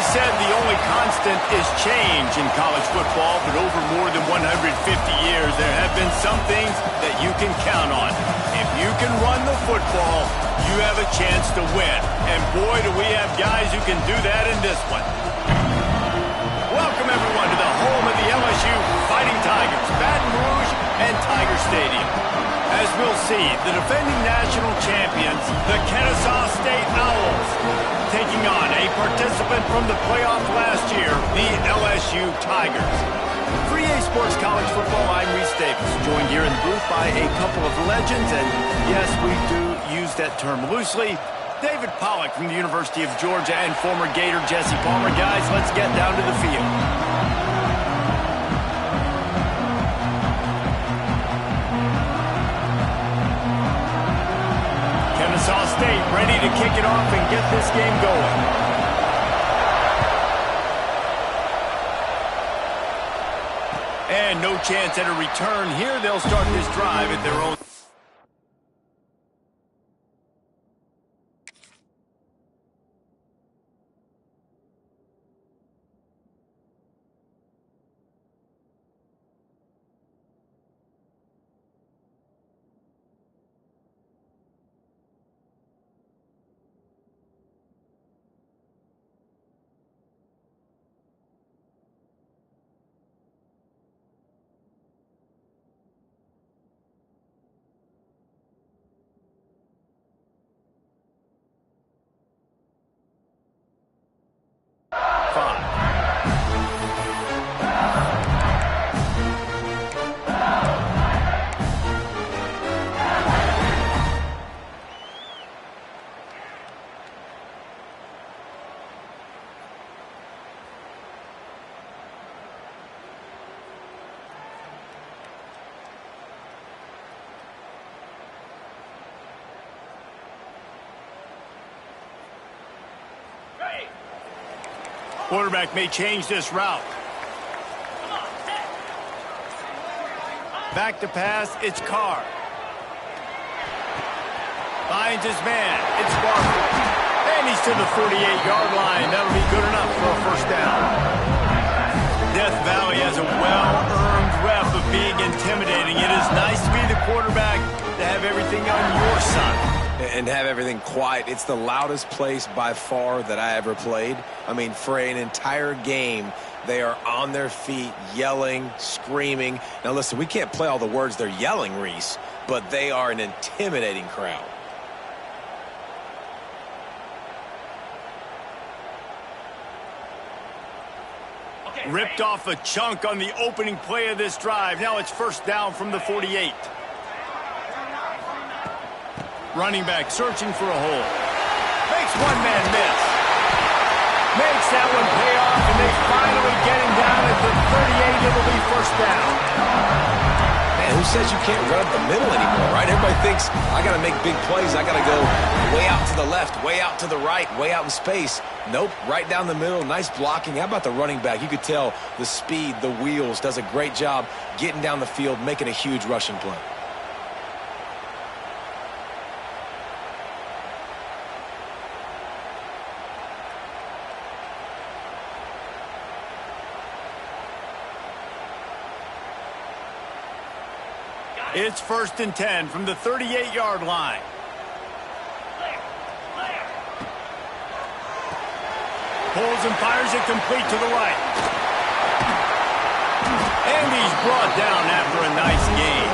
always said the only constant is change in college football, but over more than 150 years, there have been some things that you can count on. If you can run the football, you have a chance to win. And boy, do we have guys who can do that in this one. Welcome, everyone, to the home of the LSU Fighting Tigers, Baton Rouge and Tiger Stadium. As we'll see, the defending national champions, the Kennesaw State Owls, taking on a participant from the playoff last year, the LSU Tigers. For EA Sports College Football, I'm Reese Davis, joined here in the booth by a couple of legends, and yes, we do use that term loosely. David Pollack from the University of Georgia and former Gator Jesse Palmer. Guys, let's get down to the field. Kennesaw State ready to kick it off and get this game going. And no chance at a return here. They'll start this drive at their own. Quarterback may change this route. Back to pass, it's Carr. Finds his man, it's Barkley. And he's to the 48-yard line. That'll be good enough for a first down. Death Valley has a well-earned rep of being intimidating. It is nice to be the quarterback, to have everything on your side. And have everything quiet. It's the loudest place by far that I ever played. I mean, for an entire game, they are on their feet, yelling, screaming. Now, listen, we can't play all the words they're yelling, Reese, but they are an intimidating crowd. Ripped off a chunk on the opening play of this drive. Now it's first down from the 48. Running back searching for a hole. Makes one man miss. Makes that one pay off, and they finally get him down at the 38. It'll be first down. Man, who says you can't run up the middle anymore, right? Everybody thinks, I got to make big plays. I got to go way out to the left, way out to the right, way out in space. Nope, right down the middle. Nice blocking. How about the running back? You could tell the speed, the wheels, does a great job getting down the field, making a huge rushing play. It's first and 10 from the 38-yard line. Pulls and fires it complete to the right. And he's brought down after a nice gain.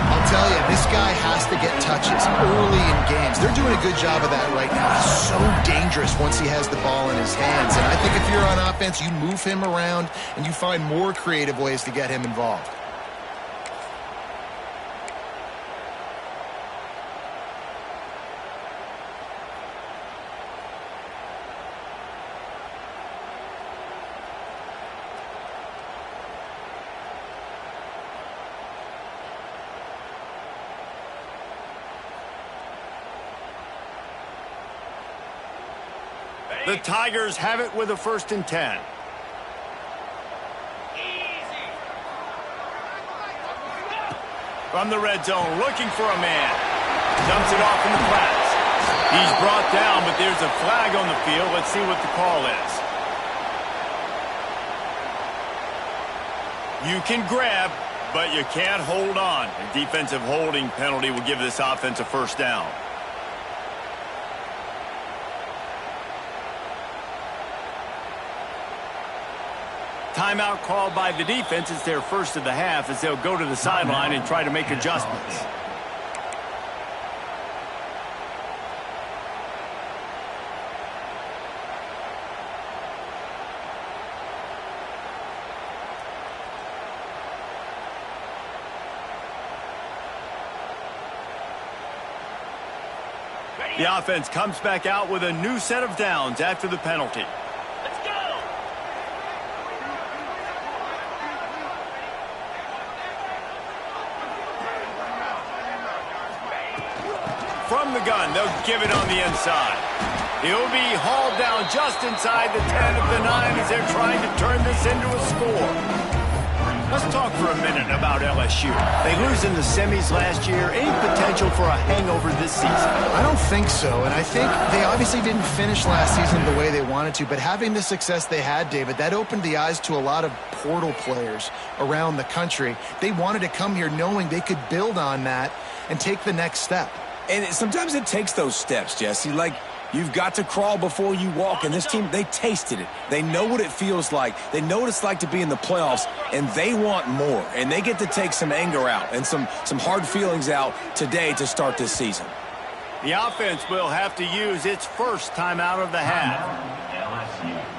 I'll tell you, this guy has to get touches early in games. They're doing a good job of that right now. He's so dangerous once he has the ball in his hands. And I think if you're on offense, you move him around and you find more creative ways to get him involved. The Tigers have it with a first and 10. From the red zone, looking for a man. Dumps it off in the flats. He's brought down, but there's a flag on the field. Let's see what the call is. You can grab, but you can't hold on. A defensive holding penalty will give this offense a first down. Timeout called by the defense. It's their first of the half as they'll go to the sideline and try to make adjustments. The offense comes back out with a new set of downs after the penalty. Let's go! From the gun, they'll give it on the inside. He'll be hauled down just inside the 10 of the 9 as they're trying to turn this into a score. Let's talk for a minute about LSU. They lose in the semis last year. Any potential for a hangover this season? I don't think so, and I think they obviously didn't finish last season the way they wanted to, but having the success they had, David, that opened the eyes to a lot of portal players around the country. They wanted to come here knowing they could build on that and take the next step. And sometimes it takes those steps, Jesse. Like, you've got to crawl before you walk. And this team, they tasted it. They know what it feels like. They know what it's like to be in the playoffs, and they want more. And they get to take some anger out and some hard feelings out today to start this season. The offense will have to use its first timeout of the half. LSU.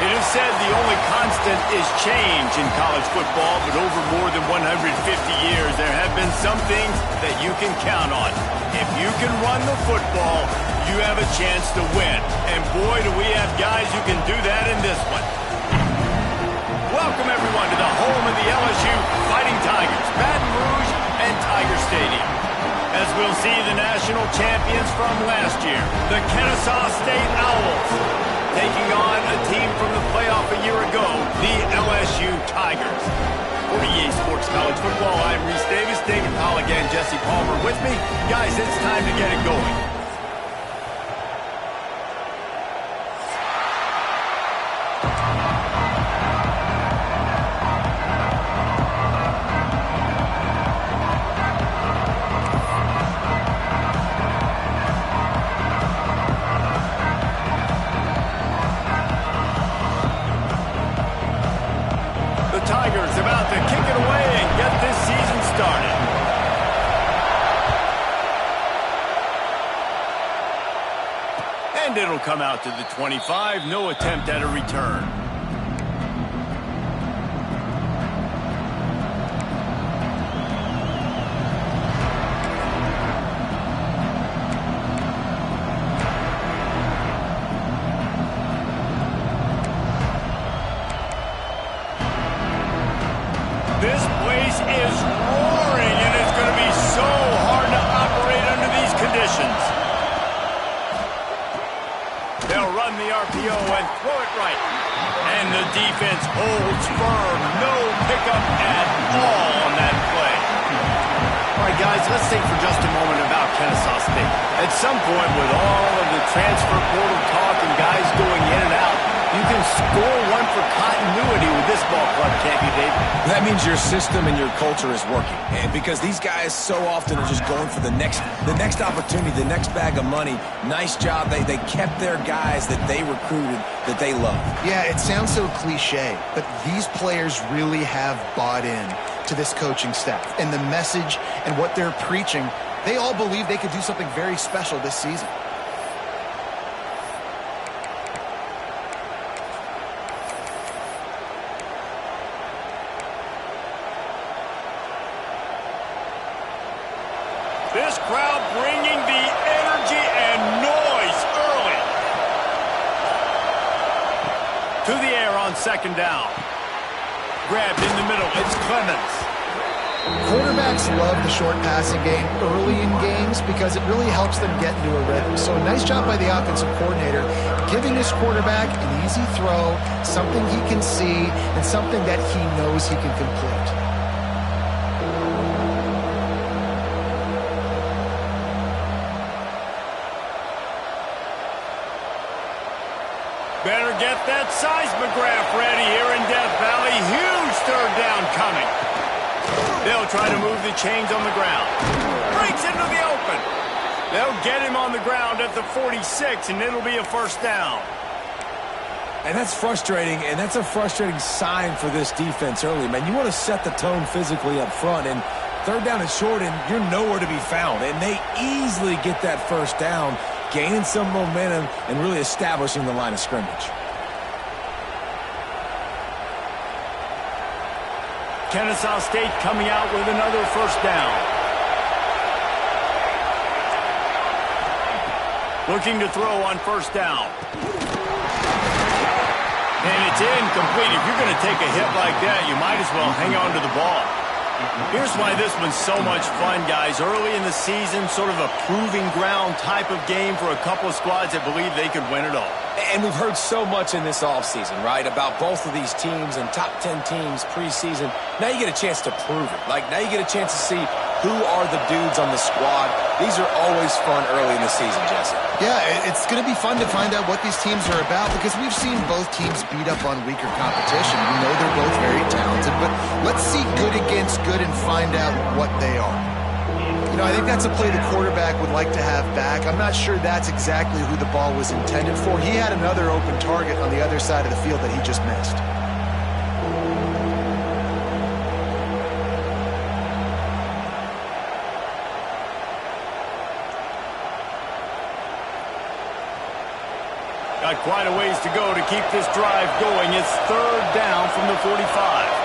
It is said the only constant is change in college football, but over more than 150 years, there have been some things that you can count on. If you can run the football, you have a chance to win. And boy, do we have guys who can do that in this one. Welcome, everyone, to the home of the LSU Fighting Tigers, Baton Rouge and Tiger Stadium. As we'll see the national champions from last year, the Kennesaw State Owls, taking on a team from the playoff a year ago, the LSU Tigers. For EA Sports College Football, I'm Reese Davis, David Powell again, Jesse Palmer with me. Guys, it's time to get it going. Tigers about to kick it away and get this season started. And it'll come out to the 25. No attempt at a return. This place is roaring, and it's going to be so hard to operate under these conditions. They'll run the RPO and throw it right. And the defense holds firm. No pickup at all on that play. All right, guys, let's think for just a moment about Kennesaw State. At some point, with all of the transfer portal talk and guys going in and out, you can score one for continuity with this ball club, can't you, Dave? That means your system and your culture is working. And because these guys so often are just going for the next opportunity, the next bag of money. Nice job. They kept their guys that they recruited, that they love. Yeah, it sounds so cliche, but these players really have bought in to this coaching staff. And the message and what they're preaching, they all believe they could do something very special this season. This crowd bringing the energy and noise early. To the air on second down. Grabbed in the middle. It's Clemens. Quarterbacks love the short passing game early in games because it really helps them get into a rhythm. So nice job by the offensive coordinator giving his quarterback an easy throw, something he can see, and something that he knows he can complete. Better get that seismograph ready here in Death Valley. Huge third down coming. They'll try to move the chains on the ground. Breaks into the open. They'll get him on the ground at the 46, and it'll be a first down. And that's frustrating, and that's a frustrating sign for this defense early, man. You want to set the tone physically up front, and third down is short, and you're nowhere to be found. And they easily get that first down, gaining some momentum and really establishing the line of scrimmage. Kennesaw State coming out with another first down. Looking to throw on first down. And it's incomplete. If you're going to take a hit like that, you might as well hang on to the ball. Here's why this one's so much fun, guys. Early in the season, sort of a proving ground type of game for a couple of squads that believe they could win it all. And we've heard so much in this offseason, right, about both of these teams and top 10 teams preseason. Now you get a chance to prove it. Like, now you get a chance to see who are the dudes on the squad. These are always fun early in the season, Jesse. Yeah, it's going to be fun to find out what these teams are about because we've seen both teams beat up on weaker competition. We know they're both very talented, but let's see good against good and find out what they are. You know, I think that's a play the quarterback would like to have back. I'm not sure that's exactly who the ball was intended for. He had another open target on the other side of the field that he just missed. Got quite a ways to go to keep this drive going. It's third down from the 45.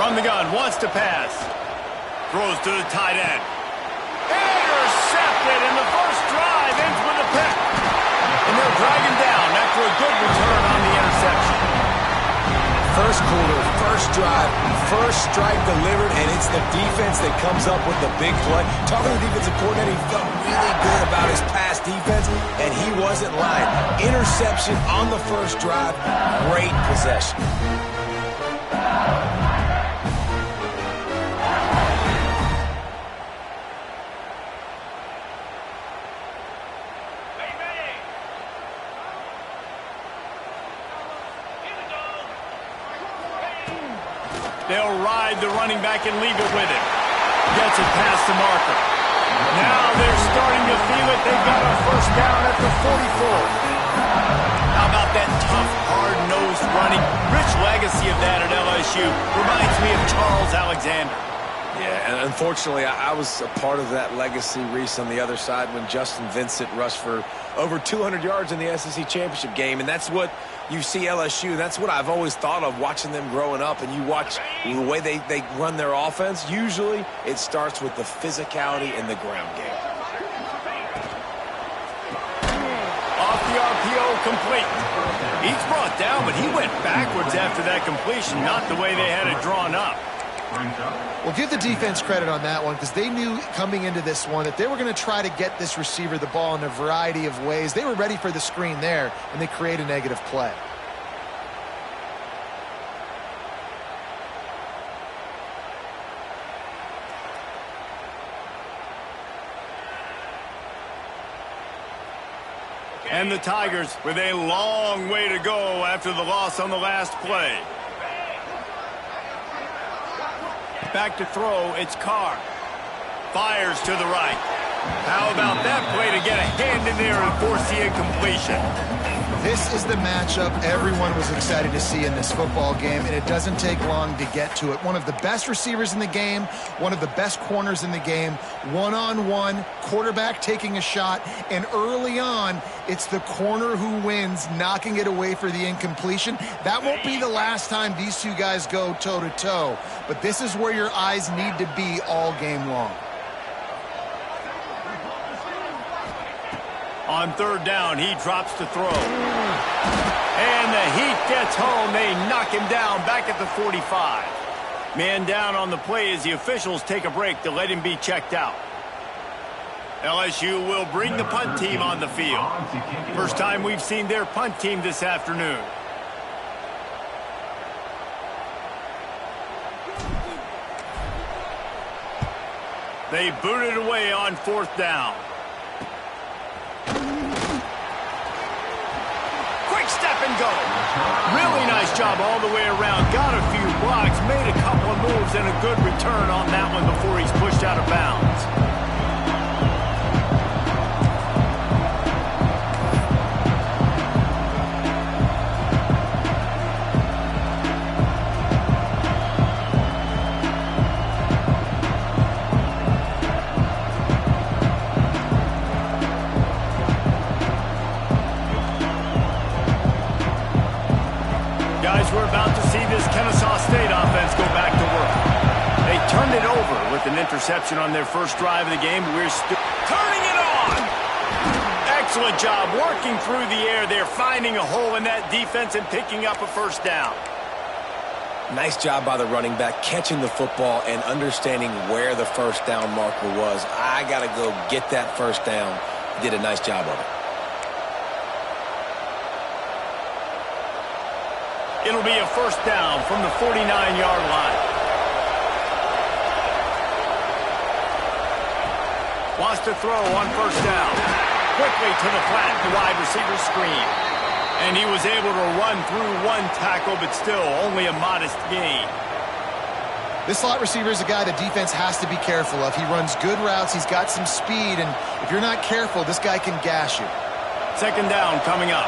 From the gun, wants to pass. Throws to the tight end. Intercepted, and the first drive ends with a pick. And they'll drag him down after a good return on the interception. First quarter, first drive, first strike delivered, and it's the defense that comes up with the big play. Talking to the defensive coordinator, he felt really good about his pass defense, and he wasn't lying. Interception on the first drive, great possession. They'll ride the running back and leave it with him. Gets it past the marker. Now they're starting to feel it. They've got a first down at the 44. How about that tough, hard-nosed running? Rich legacy of that at LSU. Reminds me of Charles Alexander. Yeah, and unfortunately, I was a part of that legacy, Reese, on the other side when Justin Vincent rushed for over 200 yards in the SEC championship game, and that's what you see LSU. That's what I've always thought of watching them growing up, and you watch the way they run their offense. Usually, it starts with the physicality in the ground game. Off the RPO, complete. He's brought down, but he went backwards after that completion, not the way they had it drawn up. Well, give the defense credit on that one because they knew coming into this one that they were going to try to get this receiver the ball in a variety of ways. They were ready for the screen there, and they create a negative play. And the Tigers with a long way to go after the loss on the last play. Back to throw, it's Carr. Fires to the right. How about that play to get a hand in there and force the incompletion? This is the matchup everyone was excited to see in this football game, and it doesn't take long to get to it. One of the best receivers in the game, one of the best corners in the game, one-on-one, quarterback taking a shot, and early on, it's the corner who wins, knocking it away for the incompletion. That won't be the last time these two guys go toe-to-toe, but this is where your eyes need to be all game long. On third down, he drops to throw. And the heat gets home. They knock him down back at the 45. Man down on the play as the officials take a break to let him be checked out. LSU will bring the punt team on the field. First time we've seen their punt team this afternoon. They boot it away on fourth down. Step and go. Really nice job all the way around. Got a few blocks, made a couple of moves, and a good return on that one before he's pushed out of bounds. We're about to see this Kennesaw State offense go back to work. They turned it over with an interception on their first drive of the game. We're still turning it on. Excellent job working through the air. They're finding a hole in that defense and picking up a first down. Nice job by the running back catching the football and understanding where the first down marker was. I got to go get that first down. He did a nice job of it. It'll be a first down from the 49-yard line. Wants to throw on first down. Quickly to the flat, the wide receiver screen. And he was able to run through one tackle, but still only a modest gain. This slot receiver is a guy the defense has to be careful of. He runs good routes. He's got some speed, and if you're not careful, this guy can gash you. Second down coming up.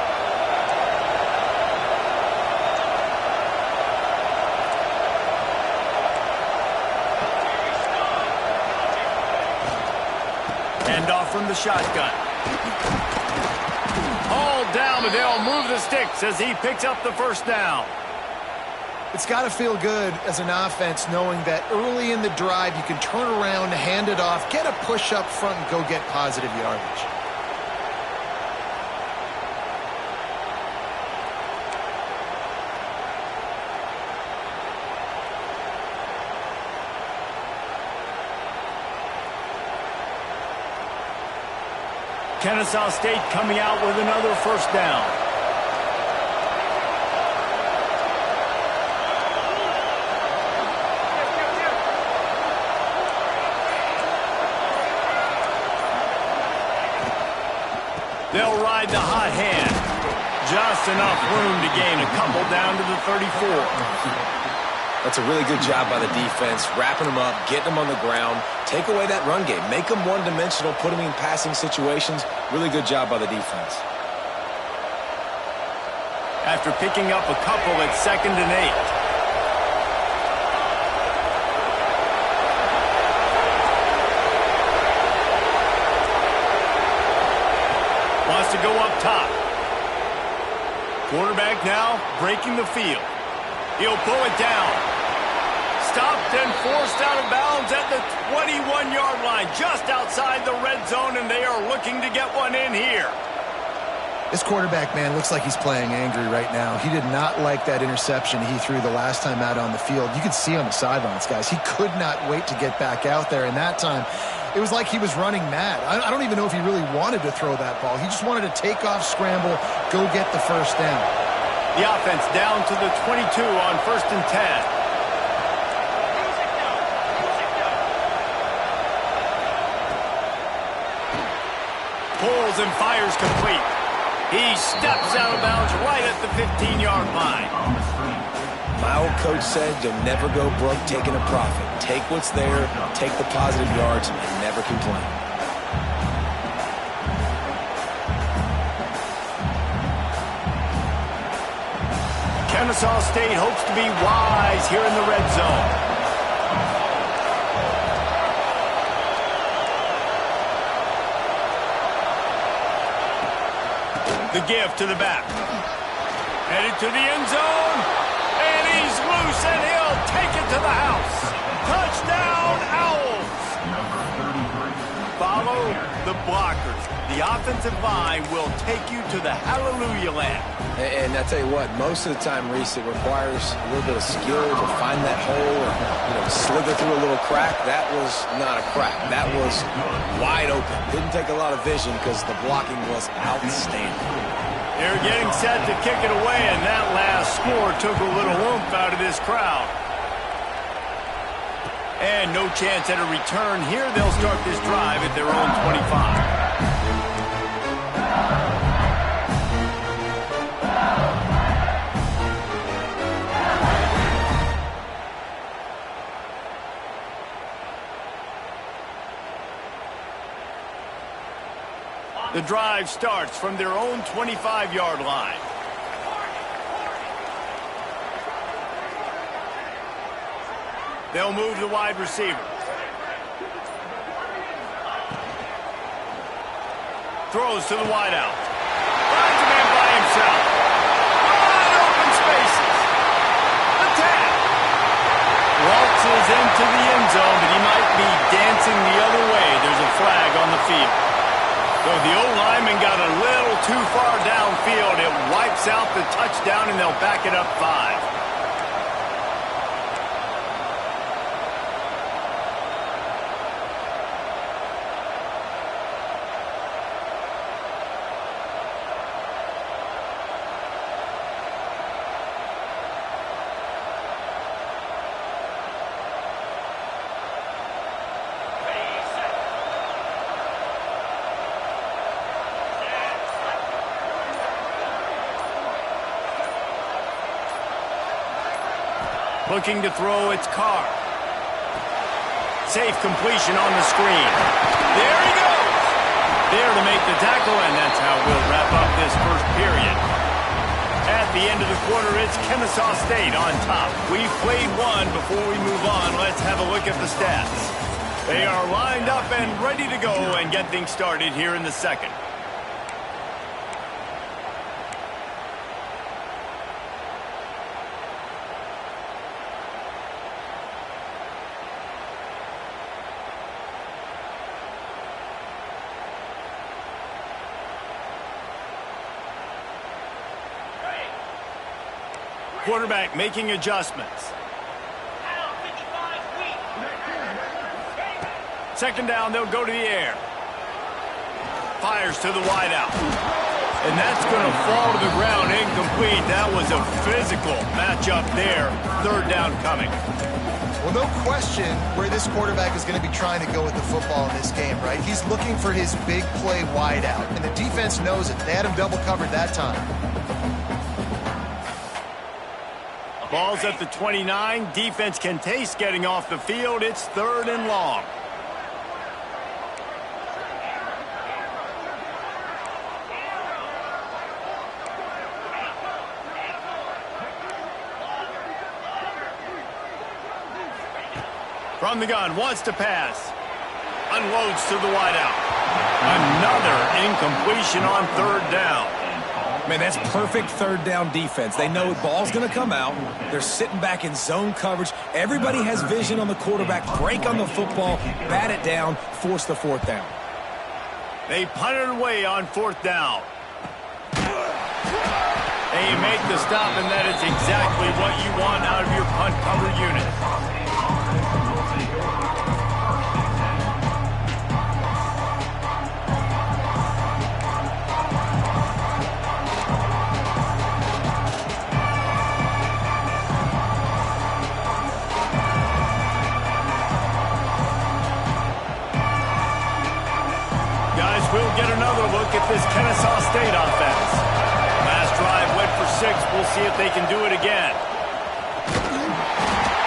Handoff from the shotgun. All down, but they'll move the sticks as he picks up the first down. It's got to feel good as an offense knowing that early in the drive you can turn around, hand it off, get a push up front, and go get positive yardage. Kennesaw State coming out with another first down. They'll ride the hot hand. Just enough room to gain a couple down to the 34. That's a really good job by the defense, wrapping them up, getting them on the ground, take away that run game, make them one-dimensional, put them in passing situations. Really good job by the defense. After picking up a couple at 2nd and 8. Wants to go up top. Quarterback now breaking the field. He'll pull it down. Stopped and forced out of bounds at the 21-yard line, just outside the red zone, and they are looking to get one in here. This quarterback, man, looks like he's playing angry right now. He did not like that interception he threw the last time out on the field. You could see on the sidelines, guys. He could not wait to get back out there, and that time it was like he was running mad. I don't even know if he really wanted to throw that ball. He just wanted to take off, scramble, go get the first down. The offense down to the 22 on 1st and 10. Pulls and fires complete. He steps out of bounds right at the 15-yard line. My old coach said you'll never go broke taking a profit. Take what's there, take the positive yards, and never complain. Kennesaw State hopes to be wise here in the red zone. The give to the back. Headed to the end zone. And he's loose, and he'll take it to the house. Touchdown, Owls. Follow the blockers. The offensive line will take you to the hallelujah land. And I tell you what, most of the time, Reese, it requires a little bit of skill to find that hole or slither through a little crack. That was not a crack. That was wide open. Didn't take a lot of vision because the blocking was outstanding. They're getting set to kick it away, and that last score took a little oomph out of this crowd. And no chance at a return here. They'll start this drive at their own 25. The drive starts from their own 25-yard line. They'll move the wide receiver. Throws to the wideout. Finds a man by himself. Wide open spaces. The tap. Waltzes into the end zone, but he might be dancing the other way. There's a flag on the field. So the old lineman got a little too far downfield. It wipes out the touchdown, and they'll back it up 5. Looking to throw, it's Carr. Safe completion on the screen. There he goes. There to make the tackle, and that's how we'll wrap up this first period. At the end of the quarter, it's Kennesaw State on top. We've played one. Before we move on, let's have a look at the stats. They are lined up and ready to go and get things started here in the second. Quarterback making adjustments. Second down, they'll go to the air. Fires to the wideout. And that's going to fall to the ground incomplete. That was a physical matchup there. Third down coming. Well, no question where this quarterback is going to be trying to go with the football in this game, right? He's looking for his big play wideout, and the defense knows it. They had him double covered that time. Ball's at the 29. Defense can taste getting off the field. It's third and long. From the gun, wants to pass. Unloads to the wideout. Another incompletion on third down. Man, that's perfect third down defense. They know the ball's going to come out. They're sitting back in zone coverage. Everybody has vision on the quarterback. Break on the football, bat it down, force the fourth down. They punt it away on fourth down. They make the stop, and that is exactly what you want out of your punt cover unit. We'll get another look at this Kennesaw State offense. Last drive went for 6. We'll see if they can do it again.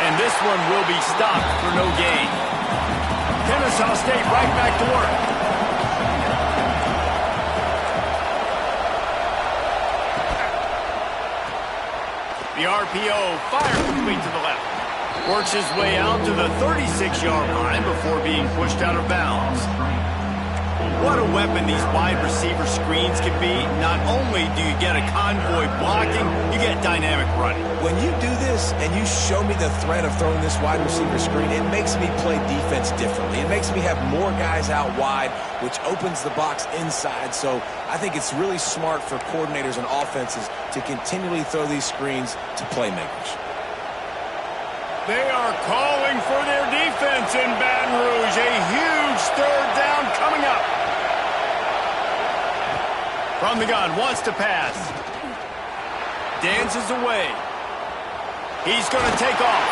And this one will be stopped for no gain. Kennesaw State right back to work. The RPO fire complete to the left. Works his way out to the 36-yard line before being pushed out of bounds. What a weapon these wide receiver screens can be. Not only do you get a convoy blocking, you get dynamic running. When you do this and you show me the threat of throwing this wide receiver screen, it makes me play defense differently. It makes me have more guys out wide, which opens the box inside. So I think it's really smart for coordinators and offenses to continually throw these screens to playmakers. They are calling for their defense in Baton Rouge. A huge third down coming up. From the gun, wants to pass. Dances away. He's going to take off.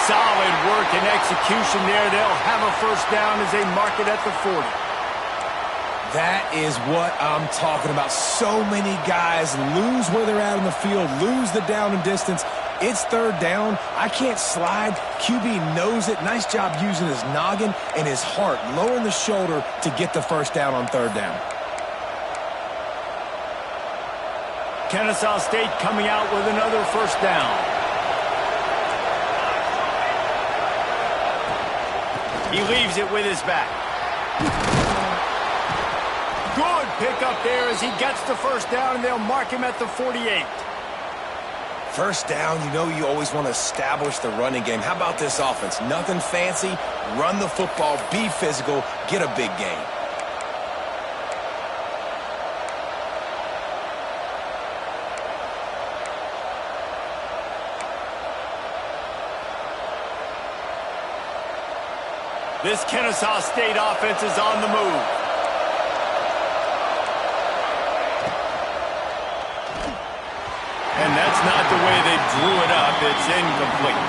Solid work and execution there. They'll have a first down as they mark it at the 40. That is what I'm talking about. So many guys lose where they're at on the field, lose the down and distance. It's third down. I can't slide. QB knows it. Nice job using his noggin and his heart, lowering the shoulder to get the first down on third down. Kennesaw State coming out with another first down. He leaves it with his back. Good pickup there as he gets the first down, and they'll mark him at the 48. First down, you know you always want to establish the running game. How about this offense? Nothing fancy. Run the football, be physical, get a big gain. This Kennesaw State offense is on the move. And that's not the way they drew it up. It's incomplete.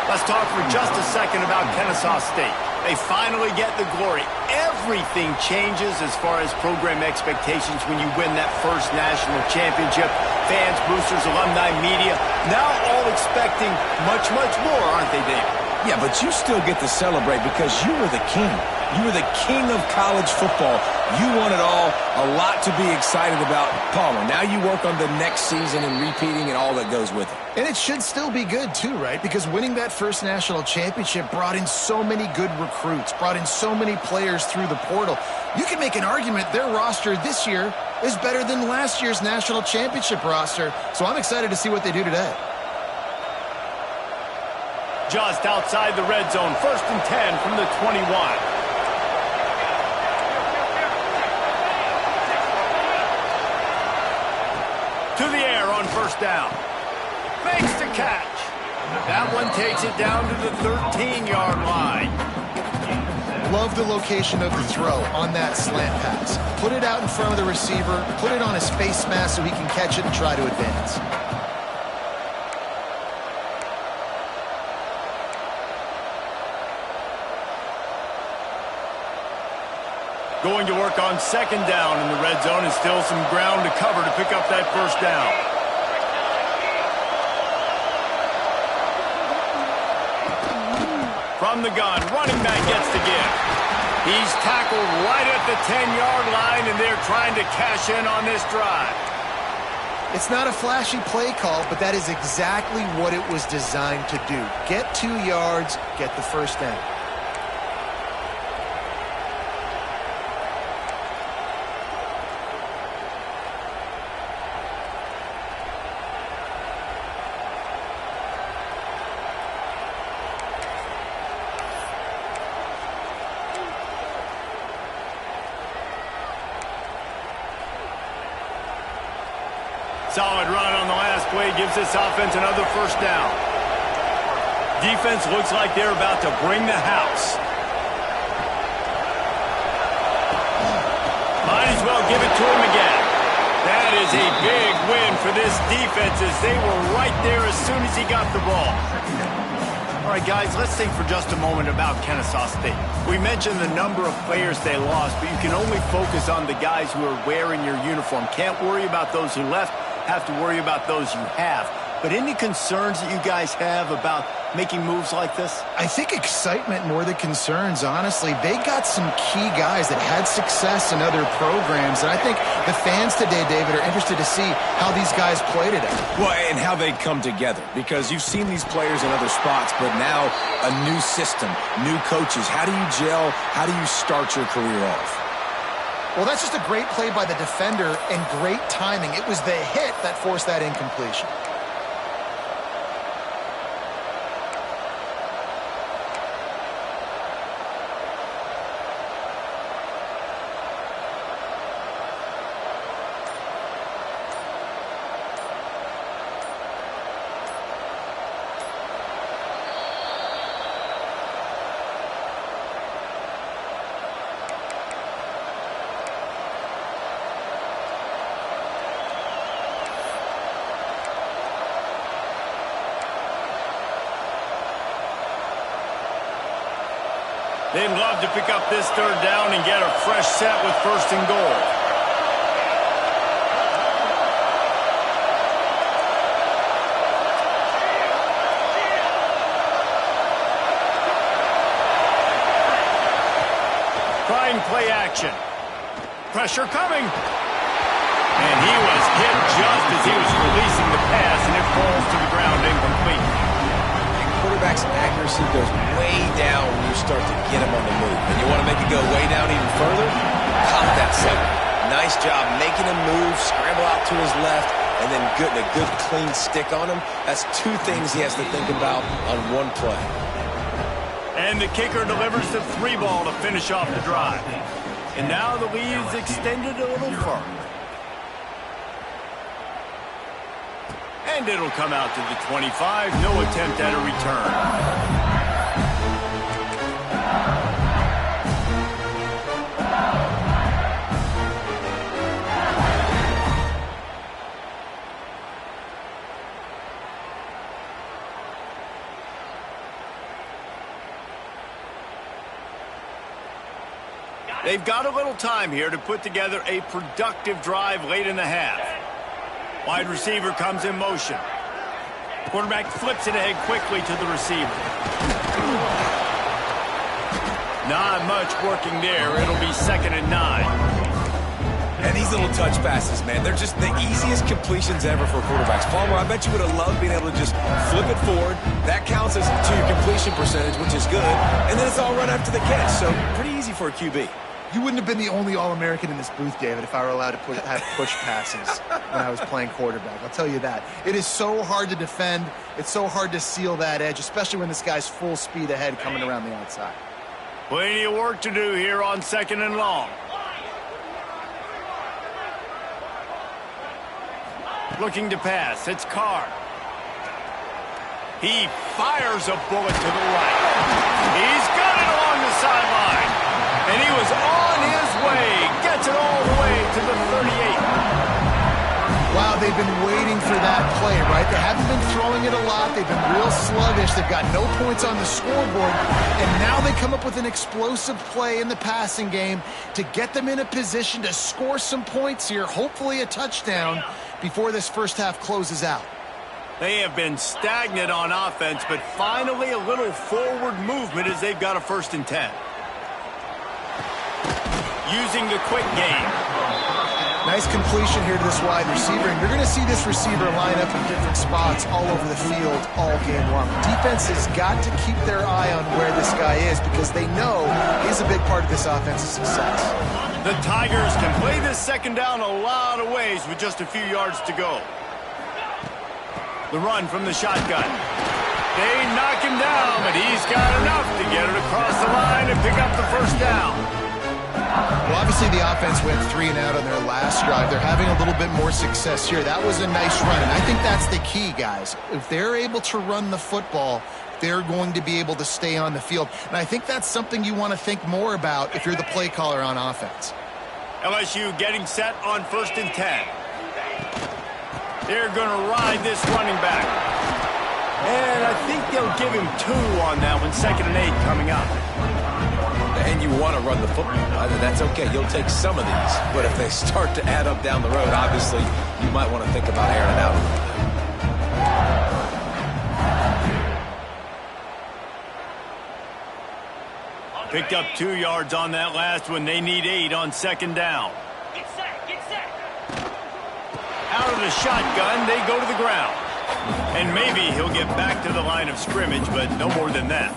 Let's talk for just a second about Kennesaw State. They finally get the glory. Everything changes as far as program expectations when you win that first national championship. Fans, boosters, alumni, media, now all expecting much, much more, aren't they, Dave? Yeah, but you still get to celebrate because you were the king. You were the king of college football. You won it all. A lot to be excited about. Palmer, now you work on the next season and repeating and all that goes with it. And it should still be good, too, right? Because winning that first national championship brought in so many good recruits, brought in so many players through the portal. You can make an argument their roster this year is better than last year's national championship roster. So I'm excited to see what they do today. Just outside the red zone, 1st and 10 from the 21. To the air on first down. Makes the catch. That one takes it down to the 13-yard line. Love the location of the throw on that slant pass. Put it out in front of the receiver, put it on his face mask so he can catch it and try to advance. Going to work on second down in the red zone, and still some ground to cover to pick up that first down. From the gun, running back gets the give. He's tackled right at the 10-yard line, and they're trying to cash in on this drive. It's not a flashy play call, but that is exactly what it was designed to do. Get 2 yards, get the first down. Solid run on the last play gives this offense another first down. Defense looks like they're about to bring the house. Might as well give it to him again. That is a big win for this defense as they were right there as soon as he got the ball. All right, guys, let's think for just a moment about Kennesaw State. We mentioned the number of players they lost, but you can only focus on the guys who are wearing your uniform. Can't worry about those who left. Have to worry about those you have. But any concerns that you guys have about making moves like this? I think excitement more than concerns, honestly. They got some key guys that had success in other programs, and I think the fans today, David, are interested to see how these guys play today. Well, and how they come together, because you've seen these players in other spots, but now a new system, new coaches. How do you gel? How do you start your career off? Well, that's just a great play by the defender and great timing. It was the hit that forced that incompletion. They'd love to pick up this third down and get a fresh set with first and goal. Trying play action. Pressure coming. And he was hit just as he was releasing the pass, and it falls to the ground incomplete. Quarterback's accuracy goes way down when you start to get him on the move. And you want to make it go way down even further? Pop that sucker. Nice job making him move, scramble out to his left, and then getting a good clean stick on him. That's two things he has to think about on one play. And the kicker delivers the 3-ball to finish off the drive. And now the lead is extended a little further. And it'll come out to the 25. No attempt at a return. They've got a little time here to put together a productive drive late in the half. Wide receiver comes in motion. Quarterback flips it ahead quickly to the receiver. Not much working there. It'll be 2nd and 9. And these little touch passes, man, they're just the easiest completions ever for quarterbacks. Palmer, I bet you would have loved being able to just flip it forward. That counts as to your completion percentage, which is good. And then it's all run after the catch, so pretty easy for a QB. You wouldn't have been the only All-American in this booth, David, if I were allowed to have push passes when I was playing quarterback. I'll tell you that. It is so hard to defend. It's so hard to seal that edge, especially when this guy's full speed ahead coming around the outside. Plenty of work to do here on 2nd and long. Looking to pass. It's Carr. He fires a bullet to the right. He's got it along the sideline. And he was on his way. Gets it all the way to the 38. Wow, they've been waiting for that play, right? They haven't been throwing it a lot. They've been real sluggish. They've got no points on the scoreboard. And now they come up with an explosive play in the passing game to get them in a position to score some points here, hopefully a touchdown, before this first half closes out. They have been stagnant on offense, but finally a little forward movement as they've got a 1st and 10. Using the quick game. Nice completion here to this wide receiver, and you're going to see this receiver line up in different spots all over the field all game long. Defense has got to keep their eye on where this guy is because they know he's a big part of this offense's success. The Tigers can play this 2nd down a lot of ways with just a few yards to go. The run from the shotgun. They knock him down, but he's got enough to get it across the line and pick up the 1st down. Well, obviously the offense went 3 and out on their last drive. They're having a little bit more success here. That was a nice run, and I think that's the key, guys. If they're able to run the football, they're going to be able to stay on the field. And I think that's something you want to think more about if you're the play caller on offense. LSU getting set on 1st and 10. They're going to ride this running back. And I think they'll give him 2 on that one, 2nd and 8 coming up. And you want to run the football. That's okay. You'll take some of these. But if they start to add up down the road, obviously, you might want to think about airing it out a little bit. Picked up 2 yards on that last one. They need 8 on 2nd down. Get set, get set. Out of the shotgun, they go to the ground. And maybe he'll get back to the line of scrimmage, but no more than that.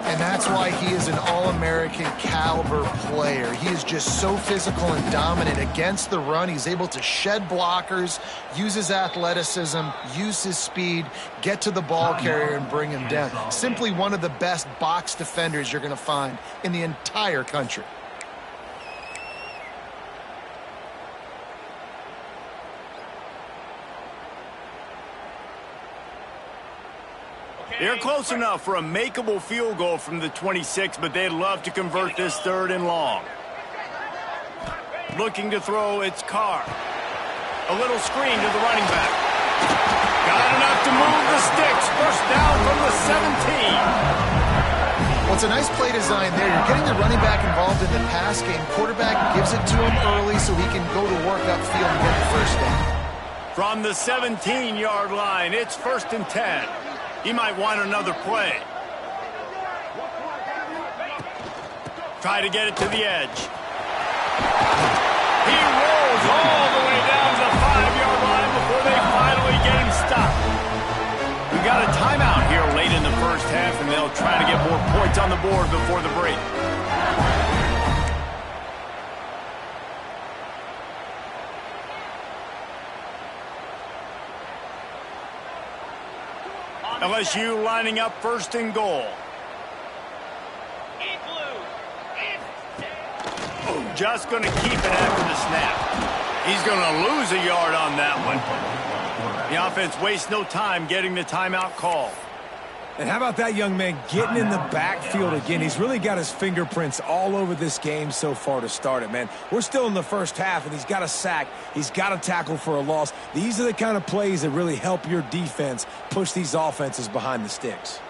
And that's why he is an All-American caliber player. He is just so physical and dominant against the run. He's able to shed blockers, use his athleticism, use his speed, get to the ball carrier and bring him down. Simply one of the best box defenders you're going to find in the entire country. They're close enough for a makeable field goal from the 26, but they'd love to convert this 3rd and long. Looking to throw, it's Carr. A little screen to the running back. Got enough to move the sticks. 1st down from the 17. Well, it's a nice play design there. You're getting the running back involved in the pass game. Quarterback gives it to him early so he can go to work upfield and get the 1st down. From the 17-yard line, it's 1st and 10. He might want another play. Try to get it to the edge. He rolls all the way down to the 5-yard line before they finally get him stopped. We got a timeout here late in the 1st half, and they'll try to get more points on the board before the break. LSU lining up 1st and goal. Just going to keep it after the snap. He's going to lose a yard on that one. The offense wastes no time getting the timeout call. And how about that young man getting in the backfield again? He's really got his fingerprints all over this game so far to start it, man. We're still in the 1st half, and he's got a sack. He's got a tackle for a loss. These are the kind of plays that really help your defense push these offenses behind the sticks.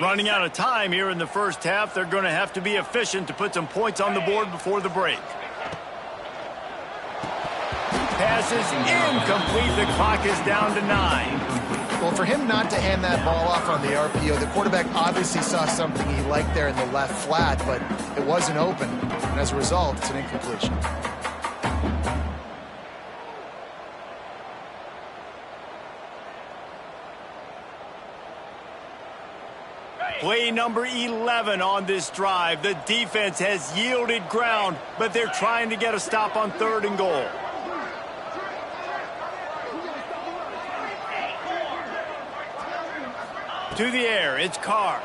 Running out of time here in the 1st half. They're going to have to be efficient to put some points on the board before the break. Pass is incomplete. The clock is down to 9. Well, for him not to hand that ball off on the RPO, the quarterback obviously saw something he liked there in the left flat, but it wasn't open. And as a result, it's an incompletion. Play number 11 on this drive. The defense has yielded ground, but they're trying to get a stop on 3rd and goal. To the air, it's Carr.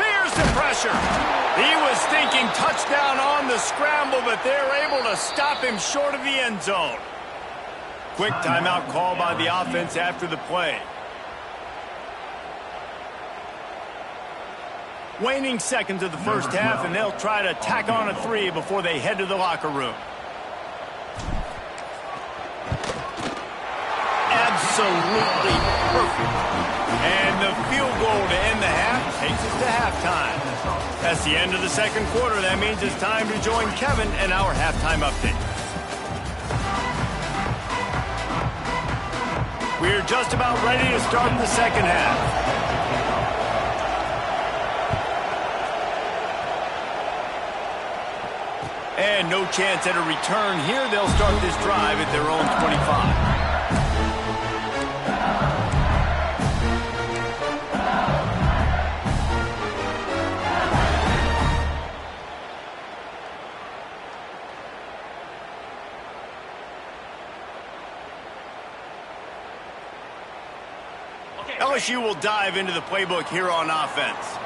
Here's the pressure. He was thinking touchdown on the scramble, but they're able to stop him short of the end zone. Quick timeout call by the offense after the play. Waning seconds of the first half, and they'll try to tack on a 3 before they head to the locker room. Absolutely perfect. And the field goal to end the half takes us to halftime. That's the end of the second quarter. That means it's time to join Kevin and our halftime update. We're just about ready to start the second half. And no chance at a return here. They'll start this drive at their own 25. LSU will dive into the playbook here on offense.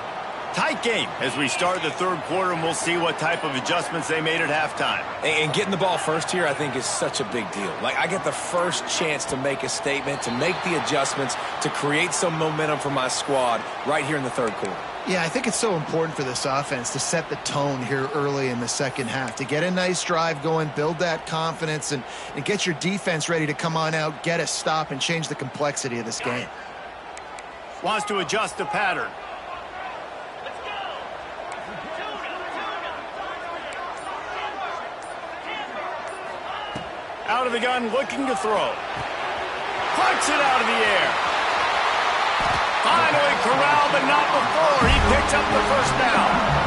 Tight game as we start the third quarter, and we'll see what type of adjustments they made at halftime. And getting the ball first here, I think, is such a big deal. Like, I get the first chance to make a statement, to make the adjustments, to create some momentum for my squad right here in the third quarter. Yeah, I think it's so important for this offense to set the tone here early in the second half, to get a nice drive going, build that confidence, and get your defense ready to come on out, get a stop, and change the complexity of this game. Wants to adjust the pattern. Out of the gun, looking to throw. Plucks it out of the air. Finally corralled, but not before. He picks up the first down.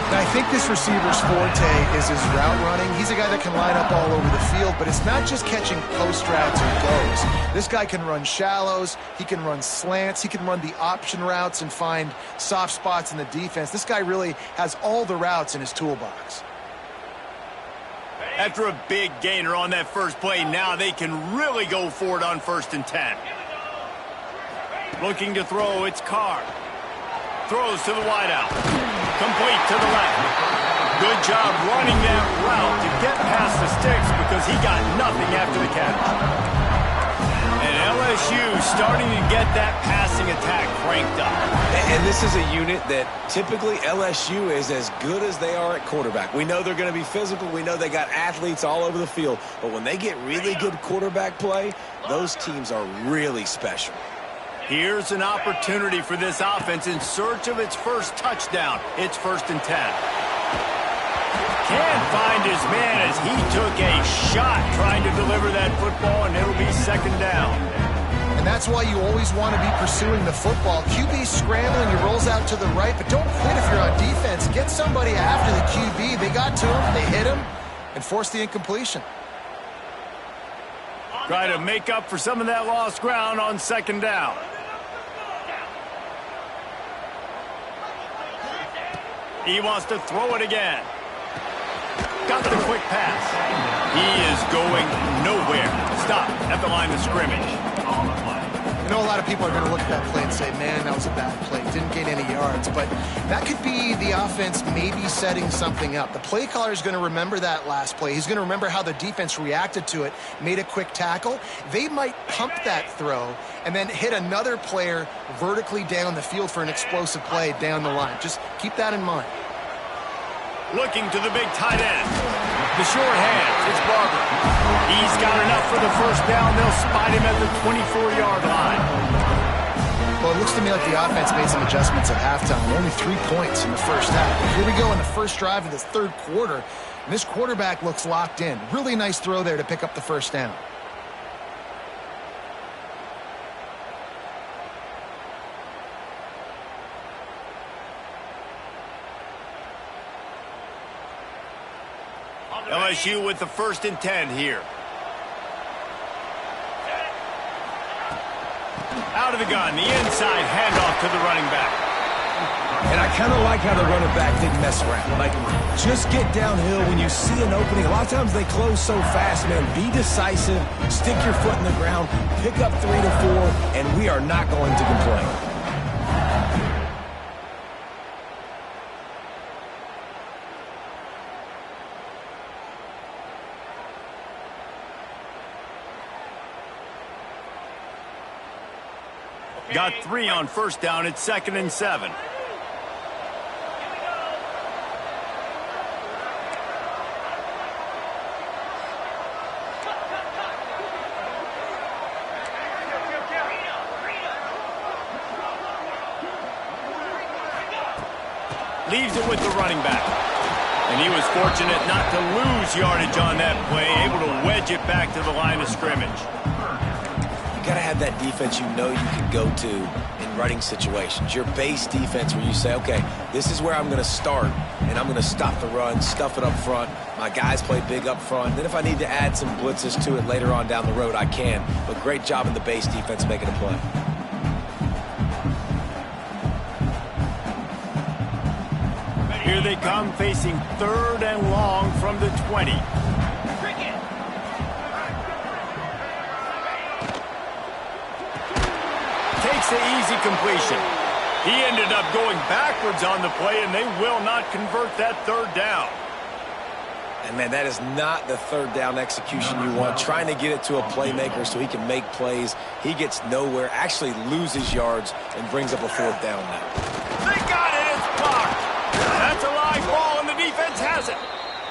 I think this receiver's forte is his route running. He's a guy that can line up all over the field, but it's not just catching post routes or goes. This guy can run shallows. He can run slants. He can run the option routes and find soft spots in the defense. This guy really has all the routes in his toolbox. After a big gainer on that first play, now they can really go for it on 1st and 10. Looking to throw, it's Carr. Throws to the wideout. Complete to the left. Good job running that route to get past the sticks because he got nothing after the catch. And LSU starting to get that passing attack cranked up. And this is a unit that typically LSU is as good as they are at quarterback. We know they're going to be physical. We know they got athletes all over the field. But when they get really good quarterback play, those teams are really special. Here's an opportunity for this offense in search of its first touchdown. It's 1st and 10. Can't find his man as he took a shot trying to deliver that football, and it'll be 2nd down. And that's why you always want to be pursuing the football. QB's scrambling, he rolls out to the right, but don't quit if you're on defense. Get somebody after the QB. They got to him, they hit him, and forced the incompletion. Try to make up for some of that lost ground on 2nd down. He wants to throw it again. Got the quick pass. He is going nowhere. Stop at the line of scrimmage. You know, a lot of people are going to look at that play and say, man, that was a bad play. Didn't gain any yards. But that could be the offense maybe setting something up. The play caller is going to remember that last play. He's going to remember how the defense reacted to it, made a quick tackle. They might pump that throw and then hit another player vertically down the field for an explosive play down the line. Just keep that in mind. Looking to the big tight end. The short hands, it's Barber. He's got enough for the first down. They'll spot him at the 24-yard line. Well, it looks to me like the offense made some adjustments at halftime. Only 3 points in the first half. But here we go in the first drive of this third quarter. And this quarterback looks locked in. Really nice throw there to pick up the first down. LSU with the 1st and 10 here. Out of the gun, the inside handoff to the running back. And I kind of like how the running back didn't mess around. Like, just get downhill when you see an opening. A lot of times they close so fast, man. Be decisive, stick your foot in the ground, pick up 3 to 4, and we are not going to complain. Got 3 on first down. It's 2nd and 7. Leaves it with the running back. And he was fortunate not to lose yardage on that play, able to wedge it back to the line of scrimmage. You got to have that defense you know you can go to in running situations. Your base defense where you say, okay, this is where I'm going to start, and I'm going to stop the run, stuff it up front. My guys play big up front. Then if I need to add some blitzes to it later on down the road, I can. But great job in the base defense making a play. Here they come, facing 3rd and long from the 20. Takes the easy completion. He ended up going backwards on the play, and they will not convert that 3rd down. And, man, that is not the 3rd down execution you want. Trying to get it to a playmaker so he can make plays. He gets nowhere, actually loses yards, and brings up a 4th down now. They got it. It's blocked. That's a live ball, and the defense has it.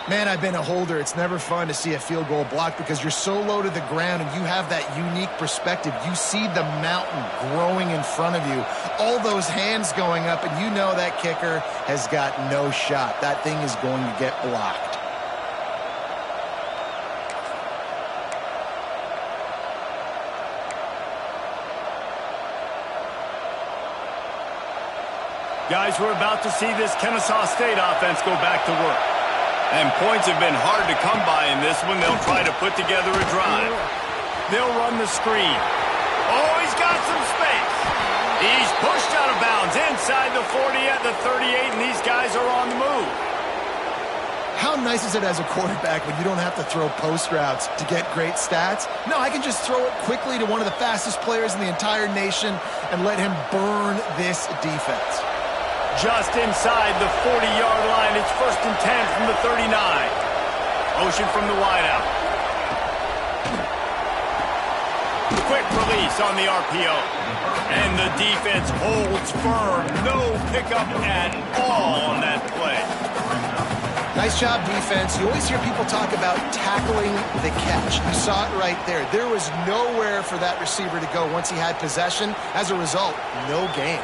Man, I've been a holder. It's never fun to see a field goal blocked because you're so low to the ground and you have that unique perspective. You see the mountain growing in front of you, all those hands going up, and you know that kicker has got no shot. That thing is going to get blocked. Guys, we're about to see this Kennesaw State offense go back to work. And points have been hard to come by in this one. They'll try to put together a drive. They'll run the screen. Oh, he's got some space. He's pushed out of bounds inside the 40 at the 38, and these guys are on the move. How nice is it as a quarterback when you don't have to throw post routes to get great stats? No, I can just throw it quickly to one of the fastest players in the entire nation and let him burn this defense. Just inside the 40-yard line. It's 1st and 10 from the 39. Motion from the wideout. Quick release on the RPO. And the defense holds firm. No pickup at all on that play. Nice job, defense. You always hear people talk about tackling the catch. You saw it right there. There was nowhere for that receiver to go once he had possession. As a result, no gain.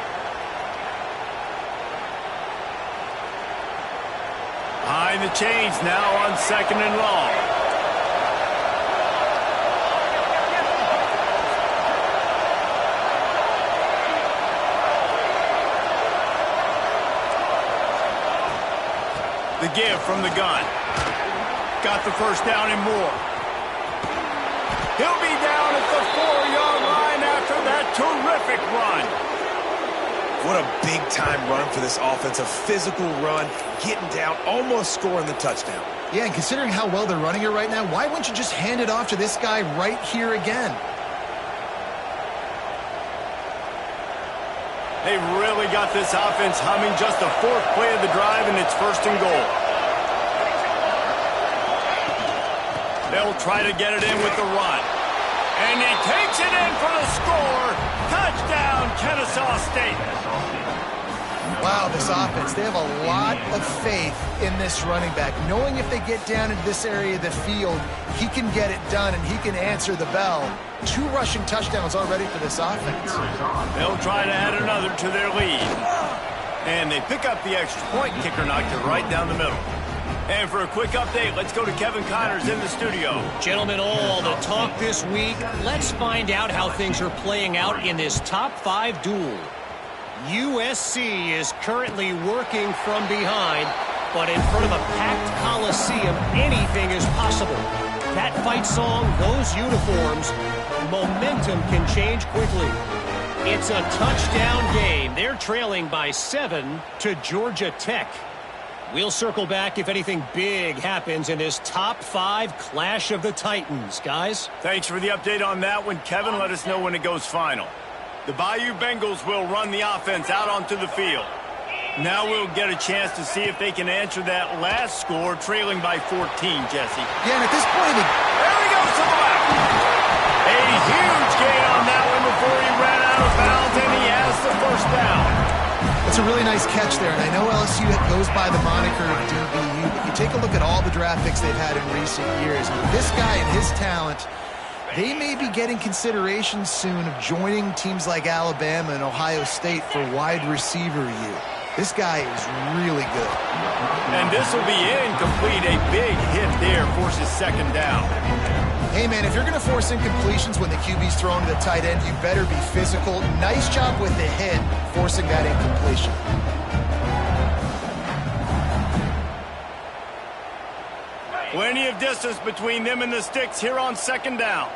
Behind the chains now on 2nd and long. The give from the gun. Got the 1st down and more. He'll be down at the 4-yard line after that terrific run. What a big-time run for this offense. A physical run, getting down, almost scoring the touchdown. Yeah, and considering how well they're running it right now, why wouldn't you just hand it off to this guy right here again? They really got this offense humming. Just the 4th play of the drive, and it's 1st and goal. They'll try to get it in with the run. And he takes it in for the score. Touchdown, Kennesaw State. Wow, this offense, they have a lot of faith in this running back, knowing if they get down into this area of the field, he can get it done and he can answer the bell. 2 rushing touchdowns already for this offense. They'll try to add another to their lead. And they pick up the extra point. Kicker knocked it right down the middle. And for a quick update, let's go to Kevin Connors in the studio. Gentlemen, all the talk this week. Let's find out how things are playing out in this top 5 duel. USC is currently working from behind, but in front of a packed Coliseum, anything is possible. That fight song, those uniforms, momentum can change quickly. It's a touchdown game. They're trailing by 7 to Georgia Tech. We'll circle back if anything big happens in this top 5 clash of the Titans, guys. Thanks for the update on that one, Kevin. Let us know when it goes final. The Bayou Bengals will run the offense out onto the field. Now we'll get a chance to see if they can answer that last score, trailing by 14, Jesse. Yeah, and at this point... There he goes to the left. A huge gain on that one. The before he ran out of bounds, and he has the first down. That's a really nice catch there, and I know LSU goes by the moniker of DBU, but you take a look at all the draft picks they've had in recent years, and this guy and his talent, they may be getting consideration soon of joining teams like Alabama and Ohio State for wide receiver U. This guy is really good. And this will be incomplete. A big hit there forces second down. Hey, man, if you're going to force incompletions when the QB's throwing to the tight end, you better be physical. Nice job with the hit, forcing that incompletion. Plenty of distance between them and the sticks here on second down.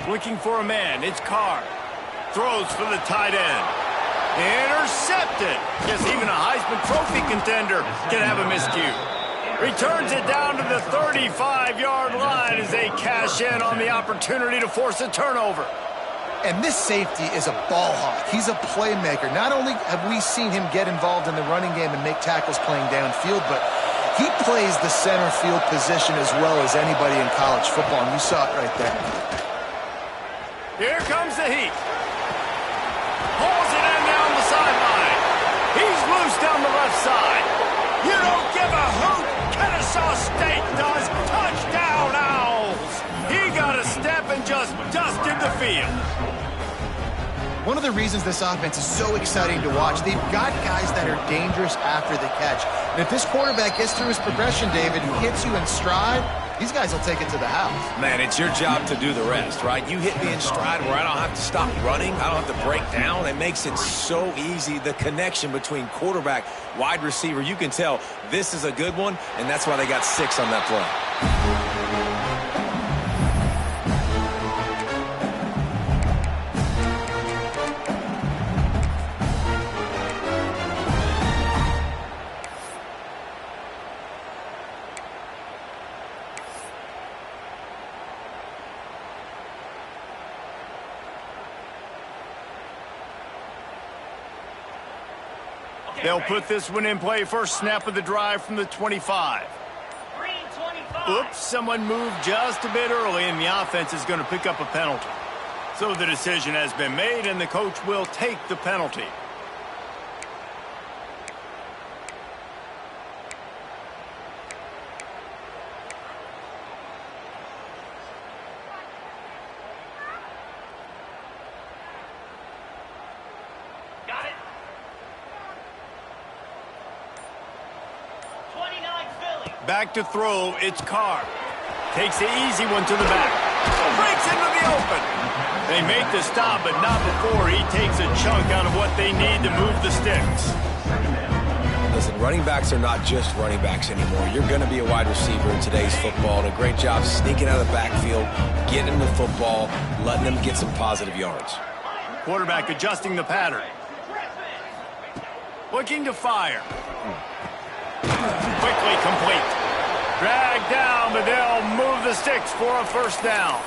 Looking for a man, it's Carr. Throws for the tight end. Intercepted. Guess even a Heisman Trophy contender can have a miscue. Returns it down to the 35-yard line as they cash in on the opportunity to force a turnover. And this safety is a ball hawk. He's a playmaker. Not only have we seen him get involved in the running game and make tackles playing downfield, but he plays the center field position as well as anybody in college football, and you saw it right there. Here comes the heat. Pulls it in down the sideline. He's loose down the left side. You don't give a hoot. Kennesaw State does. Touchdown, Owls. He got a step and just dusted the field. One of the reasons this offense is so exciting to watch, they've got guys that are dangerous after the catch. And if this quarterback gets through his progression, David, and hits you in stride, these guys will take it to the house. Man, it's your job to do the rest, right? You hit me in stride where I don't have to stop running. I don't have to break down. It makes it so easy. The connection between quarterback, wide receiver, you can tell this is a good one, and that's why they got 6 on that play. They'll put this one in play. First snap of the drive from the 25. Oops, someone moved just a bit early, and the offense is going to pick up a penalty. So the decision has been made, and the coach will take the penalty. Back to throw, it's Carr. Takes the easy one to the back. Breaks into the open. They make the stop, but not before he takes a chunk out of what they need to move the sticks. Listen, running backs are not just running backs anymore. You're going to be a wide receiver in today's football, and a great job sneaking out of the backfield, getting the football, letting them get some positive yards. Quarterback adjusting the pattern. Looking to fire. Quickly complete. Dragged down, but they'll move the sticks for a first down.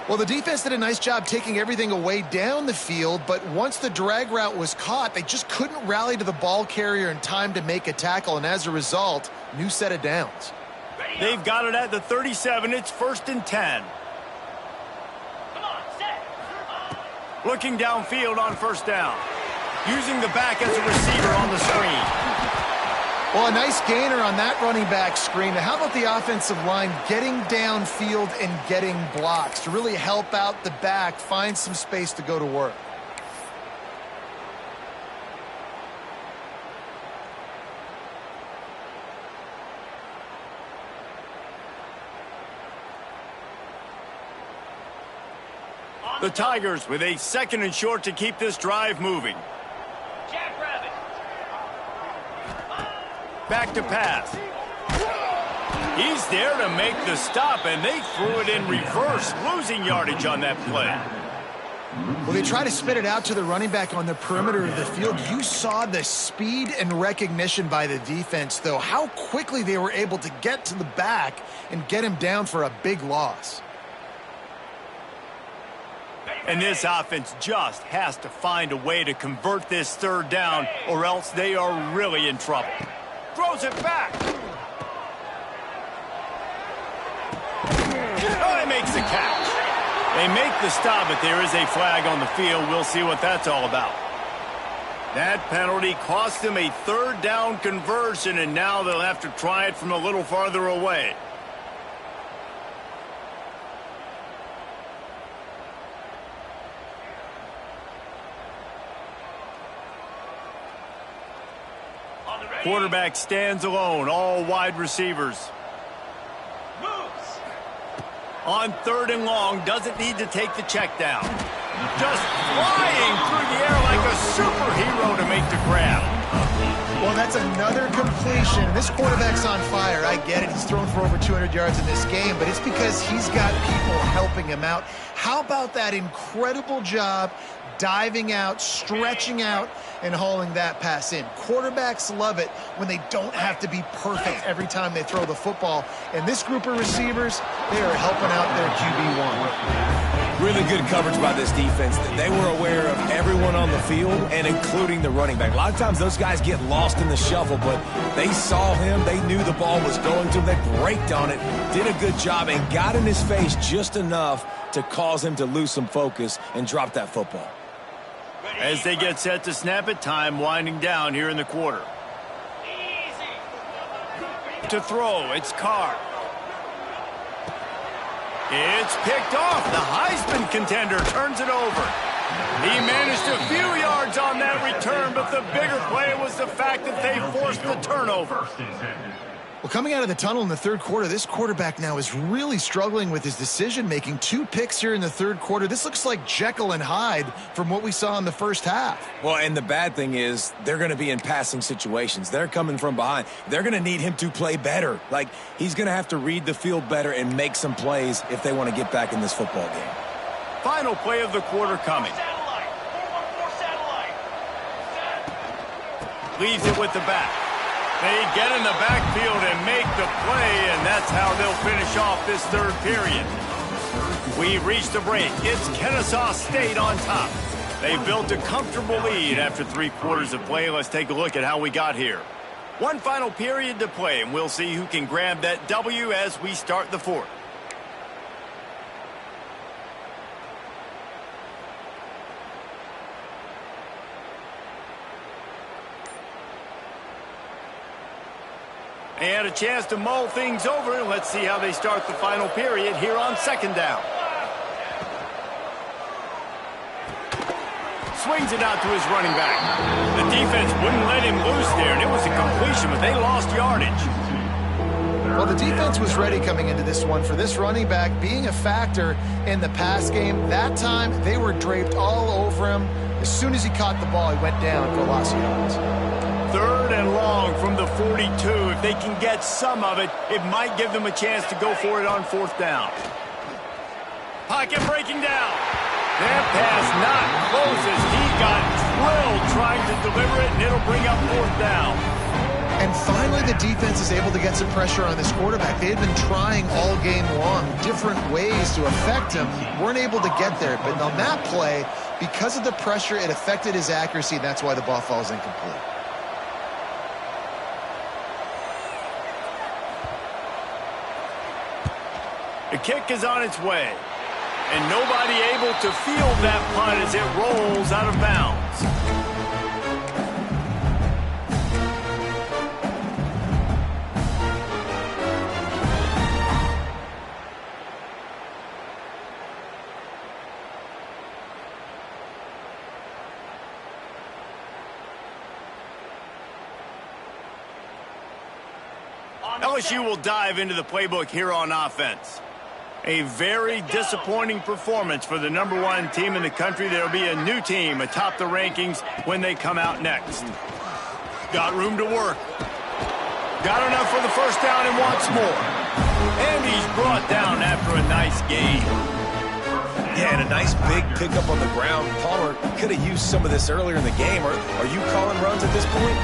Well, the defense did a nice job taking everything away down the field, but once the drag route was caught, they just couldn't rally to the ball carrier in time to make a tackle, and as a result, new set of downs. They've got it at the 37. It's 1st and 10. Looking downfield on first down. Using the back as a receiver on the screen. Well, a nice gainer on that running back screen. How about the offensive line getting downfield and getting blocks to really help out the back, find some space to go to work? The Tigers with a 2nd and short to keep this drive moving. Back to pass. He's there to make the stop, and they threw it in reverse, losing yardage on that play. Well, they try to spit it out to the running back on the perimeter of the field. You saw the speed and recognition by the defense, though, how quickly they were able to get to the back and get him down for a big loss. And this offense just has to find a way to convert this third down, or else they are really in trouble. Throws it back. Oh, he makes the catch. They make the stop, but there is a flag on the field. We'll see what that's all about. That penalty cost them a third down conversion, and now they'll have to try it from a little farther away. Quarterback stands alone, all wide receivers. On third and long, doesn't need to take the check down. Just flying through the air like a superhero to make the grab. Well, that's another completion. This quarterback's on fire. I get it. He's thrown for over 200 yards in this game, but it's because he's got people helping him out. How about that incredible job diving out, stretching out, and hauling that pass in? Quarterbacks love it when they don't have to be perfect every time they throw the football. And this group of receivers, they are helping out their QB1. Really good coverage by this defense. They were aware of everyone on the field and including the running back. A lot of times those guys get lost in the shuffle, but they saw him. They knew the ball was going to them. They braked on it, did a good job, and got in his face just enough to cause him to lose some focus and drop that football. As they get set to snap it, time winding down here in the quarter. To throw, it's Carr. It's picked off. The Heisman contender turns it over. He managed a few yards on that return, but the bigger play was the fact that they forced the turnover. Well, coming out of the tunnel in the third quarter, this quarterback now is really struggling with his decision-making. 2 picks here in the third quarter. This looks like Jekyll and Hyde from what we saw in the first half. Well, and the bad thing is they're going to be in passing situations. They're coming from behind. They're going to need him to play better. Like, he's going to have to read the field better and make some plays if they want to get back in this football game. Final play of the quarter coming. Leaves it with the back. They get in the backfield and make the play, and that's how they'll finish off this third period. We reach the break. It's Kennesaw State on top. They built a comfortable lead after 3 quarters of play. Let's take a look at how we got here. One final period to play, and we'll see who can grab that W as we start the fourth. They had a chance to mull things over, and let's see how they start the final period here on second down. Swings it out to his running back. The defense wouldn't let him loose there, and it was a completion, but they lost yardage. Well, the defense was ready coming into this one for this running back being a factor in the pass game. That time, they were draped all over him. As soon as he caught the ball, he went down for loss of yards. Third and long from the 42. If they can get some of it, it might give them a chance to go for it on fourth down. Pocket breaking down. That pass not close as he got drilled trying to deliver it, and it'll bring up fourth down. And finally, the defense is able to get some pressure on this quarterback. They had been trying all game long different ways to affect him. Weren't able to get there. But on that play, because of the pressure, it affected his accuracy, and that's why the ball falls incomplete. The kick is on its way. And nobody able to field that punt as it rolls out of bounds. LSU will dive into the playbook here on offense. A very disappointing performance for the #1 team in the country. There'll be a new team atop the rankings when they come out next. Got room to work. Got enough for the first down and wants more. And he's brought down after a nice gain. Yeah, and a nice big pickup on the ground. Palmer could have used some of this earlier in the game. Are you calling runs at this point?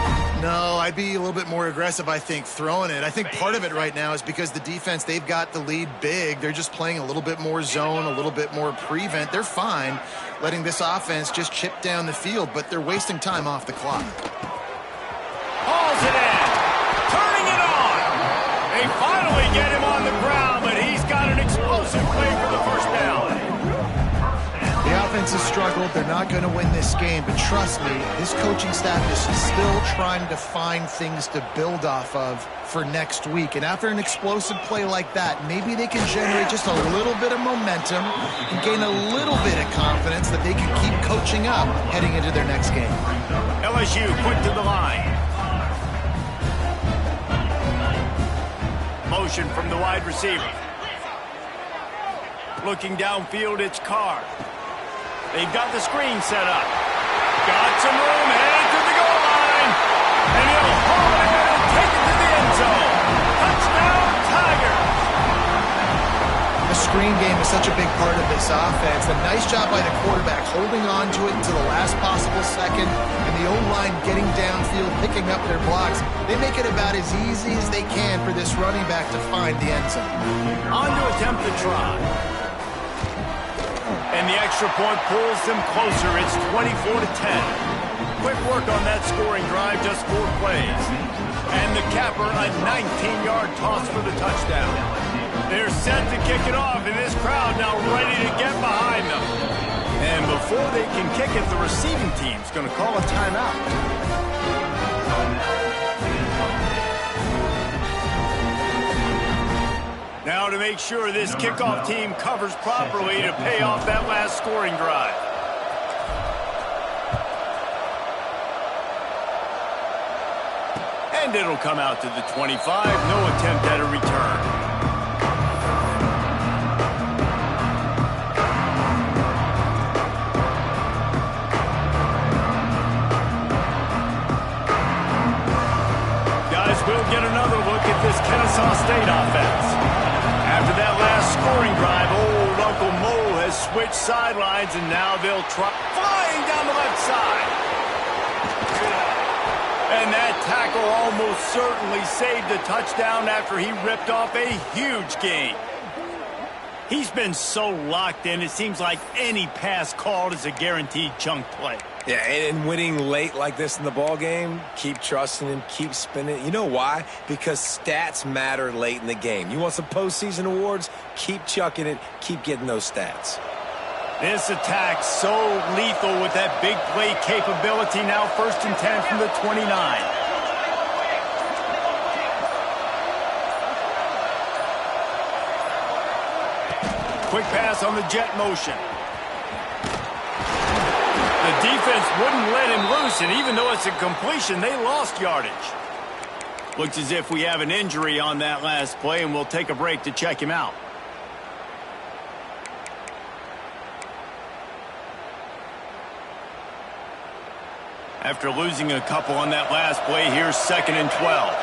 No, I'd be a little bit more aggressive, I think, throwing it. I think part of it right now is because the defense, they've got the lead big. They're just playing a little bit more zone, a little bit more prevent. They're fine letting this offense just chip down the field, but they're wasting time off the clock. Hauls it in. Turning it on. They finally get him on the ground, but he's got an explosive play for the first down. The offense has struggled. They're not going to win this game, but trust me, his coaching staff is still trying to find things to build off of for next week. And after an explosive play like that, maybe they can generate just a little bit of momentum and gain a little bit of confidence that they can keep coaching up heading into their next game. LSU quick to the line. Motion from the wide receiver. Looking downfield, it's Carr. They've got the screen set up. Got some room, headed to the goal line. And he'll haul it in and take it to the end zone. Touchdown, Tigers. The screen game is such a big part of this offense. A nice job by the quarterback holding on to it until the last possible second. And the O-line getting downfield, picking up their blocks. They make it about as easy as they can for this running back to find the end zone. On to attempt the try. And the extra point pulls them closer. It's 24-10. Quick work on that scoring drive, just 4 plays. And the capper, a 19-yard toss for the touchdown. They're set to kick it off, and this crowd now ready to get behind them. And before they can kick it, the receiving team's going to call a timeout. Now to make sure this kickoff team covers properly to pay off that last scoring drive. And it'll come out to the 25. No attempt at a return. Guys, we'll get another look at this Kennesaw State offense. After that last scoring drive, old Uncle Mo has switched sidelines, and now they'll try flying down the left side. And that tackle almost certainly saved a touchdown after he ripped off a huge gain. He's been so locked in, it seems like any pass called is a guaranteed chunk play. Yeah, and winning late like this in the ball game, keep trusting him, keep spinning. You know why? Because stats matter late in the game. You want some postseason awards? Keep chucking it, keep getting those stats. This attack so lethal with that big play capability. Now 1st and 10 from the 29. Quick pass on the jet motion. The defense wouldn't let him loose, and even though it's a completion, they lost yardage. Looks as if we have an injury on that last play, and we'll take a break to check him out. After losing a couple on that last play, here's 2nd and 12.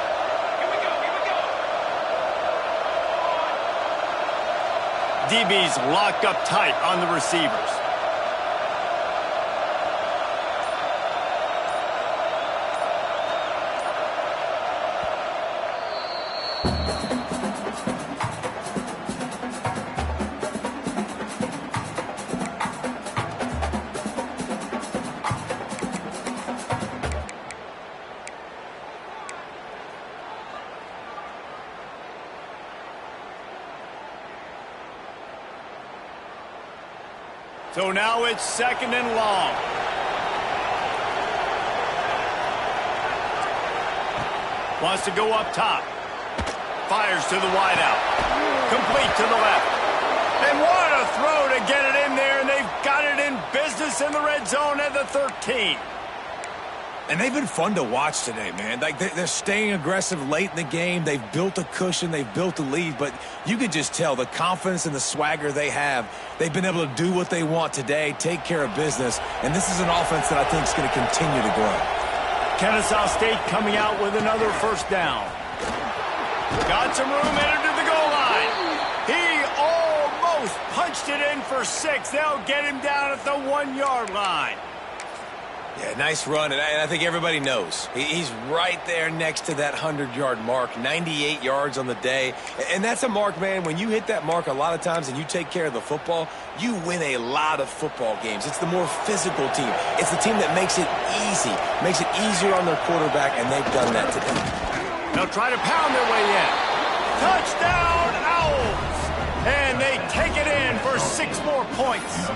DB's locked up tight on the receivers. So now it's 2nd and long. Wants to go up top. Fires to the wideout. Complete to the left. And what a throw to get it in there, and they've got it in business in the red zone at the 13. And they've been fun to watch today, man. Like they're staying aggressive late in the game. They've built a cushion. They've built a lead. But you can just tell the confidence and the swagger they have. They've been able to do what they want today, take care of business. And this is an offense that I think is going to continue to grow. Kennesaw State coming out with another 1st down. Got some room, headed to the goal line. He almost punched pushed it in for 6. They'll get him down at the 1-yard line. Yeah, nice run, and I think everybody knows. He's right there next to that 100-yard mark, 98 yards on the day. And that's a mark, man, when you hit that mark a lot of times and you take care of the football, you win a lot of football games. It's the more physical team. It's the team that makes it easy, makes it easier on their quarterback, and they've done that today. They'll try to pound their way in. Touchdown, Owls! And they take it in for 6 more points.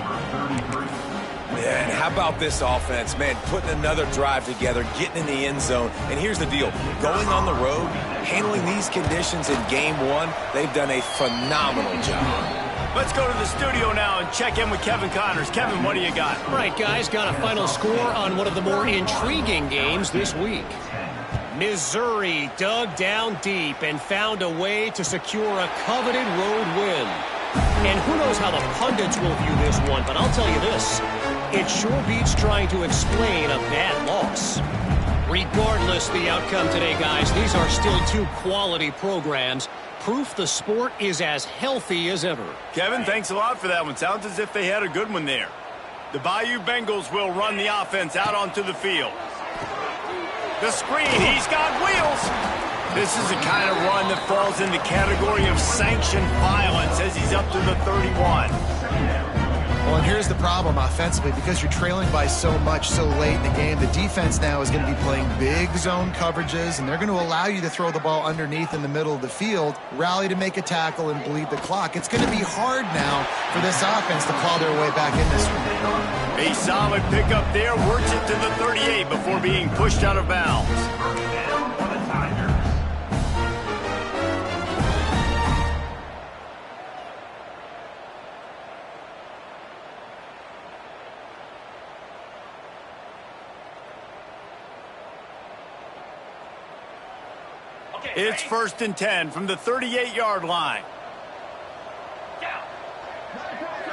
Yeah, and how about this offense, man, putting another drive together, getting in the end zone. And here's the deal. Going on the road, handling these conditions in game 1, they've done a phenomenal job. Let's go to the studio now and check in with Kevin Connors. Kevin, what do you got? All right, guys, got a final score on one of the more intriguing games this week. Missouri dug down deep and found a way to secure a coveted road win. And who knows how the pundits will view this one, but I'll tell you this. It sure beats trying to explain a bad loss. Regardless the outcome today, guys, these are still 2 quality programs. Proof the sport is as healthy as ever. Kevin, thanks a lot for that one. Sounds as if they had a good one there. The Bayou Bengals will run the offense out onto the field. The screen, he's got wheels. This is the kind of run that falls in the category of sanctioned violence as he's up to the 31. Well, and here's the problem offensively. Because you're trailing by so much so late in the game, the defense now is going to be playing big zone coverages, and they're going to allow you to throw the ball underneath in the middle of the field, rally to make a tackle, and bleed the clock. It's going to be hard now for this offense to claw their way back in this one. A solid pickup there, works it to the 38 before being pushed out of bounds. It's 1st and 10 from the 38-yard line.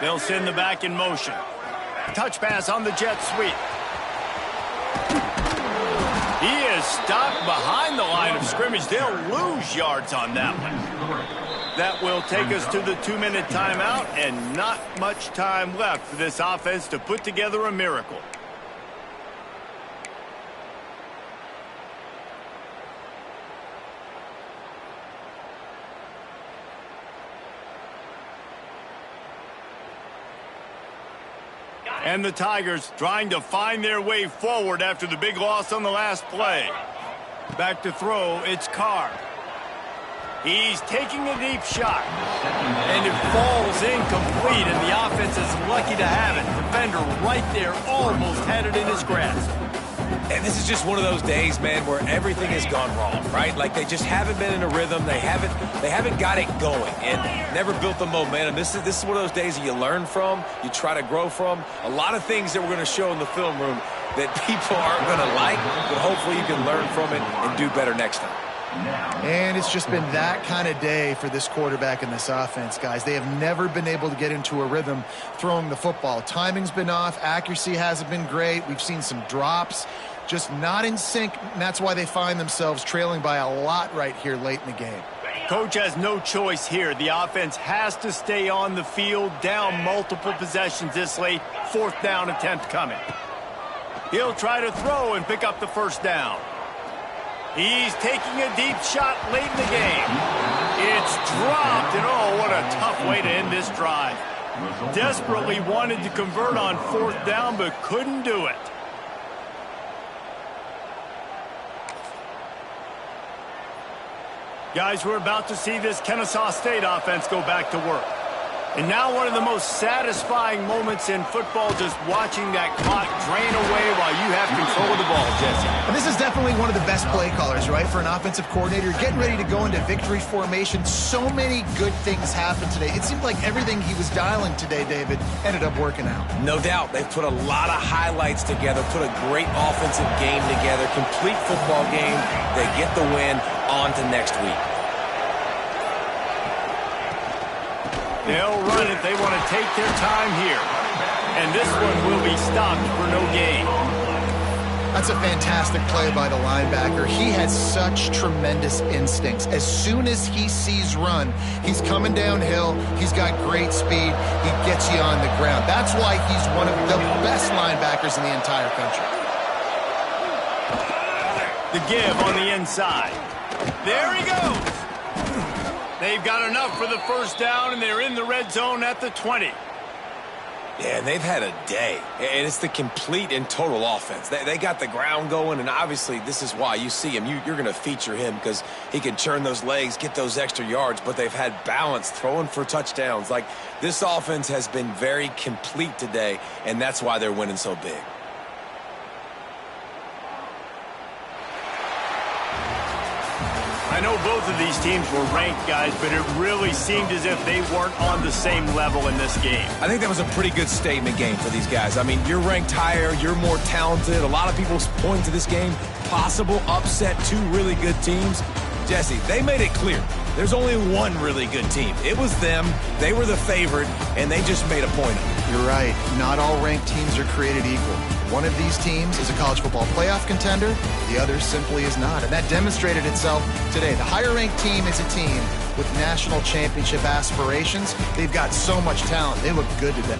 They'll send the back in motion. Touch pass on the jet sweep. He is stopped behind the line of scrimmage. They'll lose yards on that one. That will take us to the 2-minute timeout, and not much time left for this offense to put together a miracle. And the Tigers trying to find their way forward after the big loss on the last play. Back to throw, it's Carr. He's taking a deep shot. And it falls incomplete, and the offense is lucky to have it. Defender right there almost had it in his grasp. And this is just one of those days, man, where everything has gone wrong, right? Like they just haven't been in a rhythm. They haven't got it going and never built the momentum. This is one of those days that you learn from, you try to grow from. A lot of things that we're going to show in the film room that people aren't going to like, but hopefully you can learn from it and do better next time. And it's just been that kind of day for this quarterback and this offense, guys. They have never been able to get into a rhythm throwing the football. Timing's been off. Accuracy hasn't been great. We've seen some drops. Just not in sync, and that's why they find themselves trailing by a lot right here late in the game. Coach has no choice here. The offense has to stay on the field, down multiple possessions this late. 4th down attempt coming. He'll try to throw and pick up the 1st down. He's taking a deep shot late in the game. It's dropped, and oh, what a tough way to end this drive. Desperately wanted to convert on 4th down, but couldn't do it. Guys, we're about to see this Kennesaw State offense go back to work. And now one of the most satisfying moments in football, just watching that clock drain away while you have control of the ball, Jesse. And this is definitely one of the best play callers, right, for an offensive coordinator. Getting ready to go into victory formation. So many good things happened today. It seemed like everything he was dialing today, David, ended up working out. No doubt. They've put a lot of highlights together, put a great offensive game together, complete football game. They get the win. On to next week. They'll run it. They want to take their time here. And this one will be stopped for no gain. That's a fantastic play by the linebacker. He has such tremendous instincts. As soon as he sees run, he's coming downhill. He's got great speed. He gets you on the ground. That's why he's one of the best linebackers in the entire country. The give on the inside. There he goes. They've got enough for the first down, and they're in the red zone at the 20. Yeah, and they've had a day, and it's the complete and total offense. They got the ground going, and obviously this is why you see him. You're going to feature him because he can churn those legs, get those extra yards, but they've had balance, throwing for touchdowns. Like, this offense has been very complete today, and that's why they're winning so big. I know both of these teams were ranked, guys, but it really seemed as if they weren't on the same level in this game. I think that was a pretty good statement game for these guys. I mean, you're ranked higher, you're more talented. A lot of people point to this game, possible upset, two really good teams. Jesse, they made it clear. There's only one really good team. It was them. They were the favorite, and they just made a point of it. You're right. Not all ranked teams are created equal. One of these teams is a college football playoff contender. The other simply is not. And that demonstrated itself today. The higher-ranked team is a team with national championship aspirations. They've got so much talent. They look good today.